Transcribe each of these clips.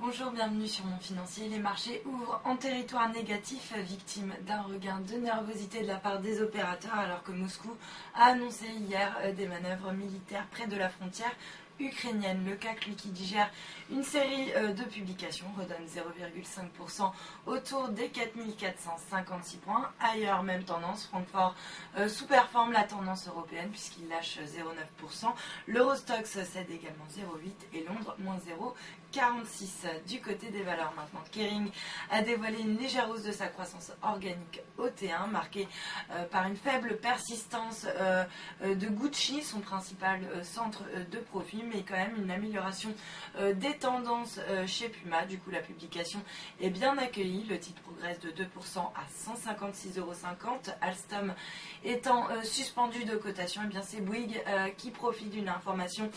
Bonjour, bienvenue sur Mon Financier. Les marchés ouvrent en territoire négatif, victime d'un regain de nervosité de la part des opérateurs, alors que Moscou a annoncé hier des manœuvres militaires près de la frontière ukrainienne. Le CAC, lui, qui digère une série de publications, redonne 0,5% autour des 4456 points. Ailleurs, même tendance, Francfort sous-performe la tendance européenne puisqu'il lâche 0,9%. L'Eurostoxx cède également 0,8% et Londres, moins 0,46%. Du côté des valeurs maintenant, Kering a dévoilé une légère hausse de sa croissance organique au T1, marquée par une faible persistance de Gucci, son principal centre de profit, mais quand même une amélioration des tendances chez Puma. Du coup, la publication est bien accueillie. Le titre progresse de 2% à 156,50 €. Alstom étant suspendu de cotation, et bien c'est Bouygues qui profite d'une information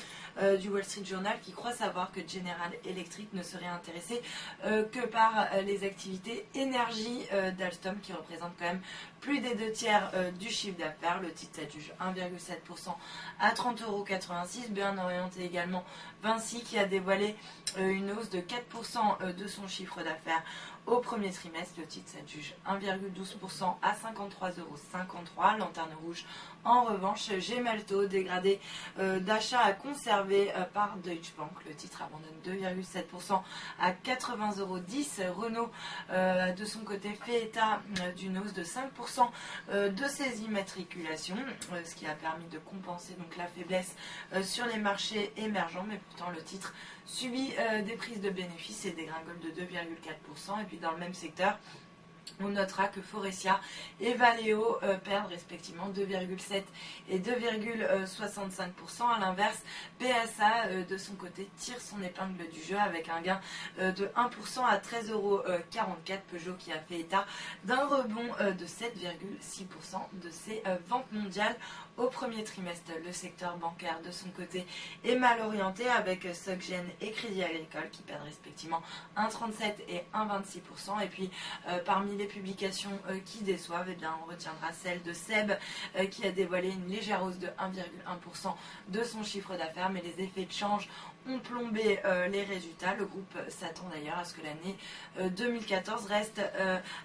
du Wall Street Journal qui croit savoir que General Electric ne serait intéressé que par les activités énergie d'Alstom, qui représentent quand même plus des 2 tiers du chiffre d'affaires. Le titre s'adjuge 1,7% à 30,86 €. Bien orienté également Vinci, qui a dévoilé une hausse de 4% de son chiffre d'affaires au premier trimestre. Le titre s'adjuge 1,12% à 53,53 €. Lanterne rouge en revanche, Gemalto, dégradé d'achat à conserver par Deutsche Bank. Le titre abandonne 2,7% à 80,10 €. Renault, de son côté, fait état d'une hausse de 5% de ses immatriculations, ce qui a permis de compenser donc la faiblesse sur les marchés émergents, mais pourtant le titre subit des prises de bénéfices et dégringole de 2,4%. Et puis dans le même secteur, on notera que Forestia et Valeo perdent respectivement 2,7 et 2,65%. A l'inverse, PSA de son côté tire son épingle du jeu avec un gain de 1% à 13,44 €. Peugeot, qui a fait état d'un rebond de 7,6% de ses ventes mondiales au premier trimestre. Le secteur bancaire de son côté est mal orienté avec Société et Crédit Agricole qui perdent respectivement 1,37 et 1,26%. Et puis parmi les publications qui déçoivent, eh bien, on retiendra celle de SEB qui a dévoilé une légère hausse de 1,1% de son chiffre d'affaires, mais les effets de change ont plombé les résultats. Le groupe s'attend d'ailleurs à ce que l'année 2014 reste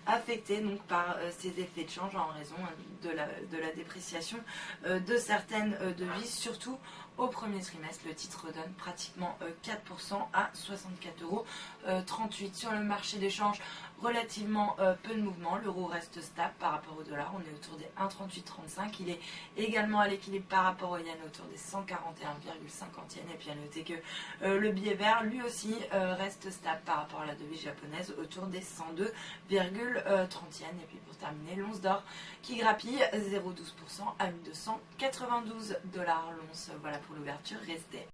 affectée donc, par ces effets de change en raison de la dépréciation de certaines devises, surtout au premier trimestre. Le titre redonne pratiquement 4% à 64,38 € sur le marché des changes. Relativement peu de mouvement, l'euro reste stable par rapport au dollar, on est autour des 1,3835, il est également à l'équilibre par rapport au yen autour des 141,50 yens. Et puis à noter que le billet vert lui aussi reste stable par rapport à la devise japonaise autour des 102,30 yens. Et puis pour terminer, l'once d'or qui grappille 0,12% à 1292 $ l'once. Voilà pour l'ouverture, restez